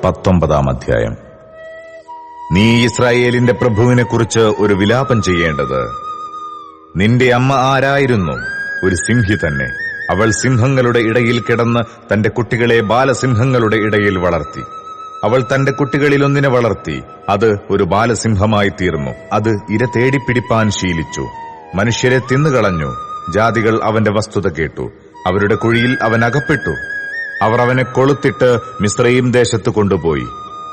19 അധ്യായം. നീ ഇസ്രായേലിന്റെ പ്രഭുവിനെ കുറിച്ച് ഒരു വിലാപം ചെയ്യേണ്ടത്. നിന്റെ അമ്മ ആരായിരുന്നു? ഒരു സിംഹി തന്നെ. അവൾ സിംഹങ്ങളുടെ ഇടയിൽ കിടന്ന് തന്റെ കുട്ടികളെ ബാലസിംഹങ്ങളുടെ ഇടയിൽ വളർത്തി. അവൾ തന്റെ കുട്ടികളിലൊന്നിനെ വളർത്തി. അത് ഒരു ബാലസിംഹമായി തീർന്നു. അത് ഇര തേടിപ്പിടിപ്പാൻ ശീലിച്ചു. മനുഷ്യരെ തിന്നുകളഞ്ഞു. ജാതികൾ അവന്റെ വസ്തുത കേട്ടു. അവരുടെ കുഴിയിൽ അവൻ അകപ്പെട്ടു. അവർ അവനെ കൊളുത്തിട്ട് മിസ്രയീം ദേശത്ത് കൊണ്ടുപോയി.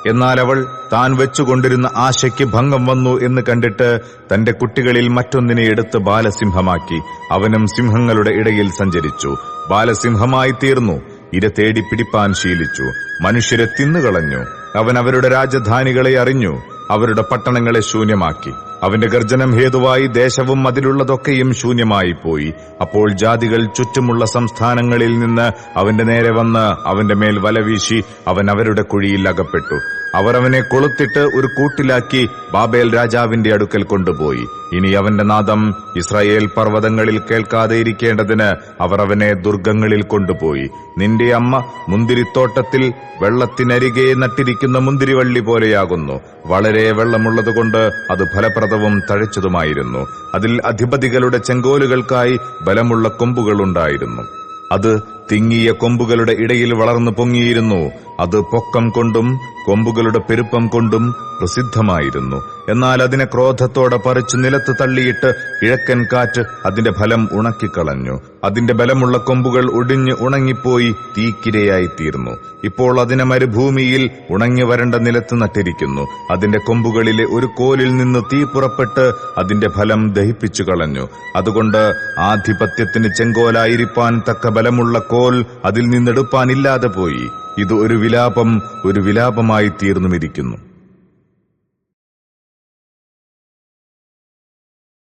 എന്നാൽ അവൾ താൻ വെച്ചുകൊണ്ടിരുന്ന ആശയ്ക്ക് ഭംഗം വന്നു എന്ന് കണ്ടിട്ട് തന്റെ കുട്ടികളിൽ മറ്റൊന്നിനെ എടുത്ത് ബാലസിംഹമാക്കി. അവനും സിംഹങ്ങളുടെ ഇടയിൽ സഞ്ചരിച്ചു. ബാലസിംഹമായി തീർന്നു. ഇര തേടി പിടിപ്പാൻ ശീലിച്ചു. മനുഷ്യരെ തിന്നുകളഞ്ഞു. അവൻ അവരുടെ രാജധാനികളെ അറിഞ്ഞു. അവരുടെ പട്ടണങ്ങളെ ശൂന്യമാക്കി. അവന്റെ ഗർജനം ഹേതുവായി ദേശവും അതിലുള്ളതൊക്കെയും ശൂന്യമായി പോയി. അപ്പോൾ ജാതികൾ ചുറ്റുമുള്ള സംസ്ഥാനങ്ങളിൽ നിന്ന് അവന്റെ നേരെ വന്ന് അവന്റെ മേൽ വലവീശി അവൻ അവരുടെ കുഴിയിൽ അകപ്പെട്ടു. അവർ അവനെ കൊളുത്തിട്ട് ഒരു കൂട്ടിലാക്കി ബാബേൽ രാജാവിന്റെ അടുക്കൽ കൊണ്ടുപോയി. ഇനി അവന്റെ നാദം ഇസ്രായേൽ പർവ്വതങ്ങളിൽ കേൾക്കാതെ ഇരിക്കേണ്ടതിന് അവർ അവനെ ദുർഗങ്ങളിൽ കൊണ്ടുപോയി. നിന്റെ അമ്മ മുന്തിരിത്തോട്ടത്തിൽ വെള്ളത്തിനരികെ നട്ടിരിക്കുന്ന മുന്തിരിവള്ളി പോലെയാകുന്നു. വളരെ വെള്ളമുള്ളതുകൊണ്ട് അത് ഫലപ്രദവും തഴച്ചതുമായിരുന്നു. അതിൽ അധിപതികളുടെ ചെങ്കോലുകൾക്കായി ബലമുള്ള കൊമ്പുകളുണ്ടായിരുന്നു. അത് തിങ്ങിയ കൊമ്പുകളുടെ ഇടയിൽ വളർന്നു പൊങ്ങിയിരുന്നു. അത് പൊക്കം കൊണ്ടും കൊമ്പുകളുടെ പെരുപ്പം കൊണ്ടും പ്രസിദ്ധമായിരുന്നു. എന്നാൽ അതിനെ ക്രോധത്തോടെ പറിച്ചു നിലത്ത് തള്ളിയിട്ട് കിഴക്കൻ കാറ്റ് അതിന്റെ ഫലം ഉണക്കിക്കളഞ്ഞു. അതിന്റെ ബലമുള്ള കൊമ്പുകൾ ഒടിഞ്ഞ് ഉണങ്ങിപ്പോയി തീക്കിരയായിത്തീർന്നു. ഇപ്പോൾ അതിനെ മരുഭൂമിയിൽ ഉണങ്ങി വരണ്ട നിലത്ത് നട്ടിരിക്കുന്നു. അതിന്റെ കൊമ്പുകളിലെ ഒരു കോലിൽ നിന്ന് തീ പുറപ്പെട്ട് അതിന്റെ ഫലം ദഹിപ്പിച്ചു കളഞ്ഞു. അതുകൊണ്ട് ആധിപത്യത്തിന് ചെങ്കോലായിരിക്കാൻ തക്ക ബലമുള്ള കോൽ അതിൽ നിന്നെടുപ്പാനില്ലാതെ പോയി. ഇത് ഒരു വിലാപമായി തീർന്നുമിരിക്കുന്നു.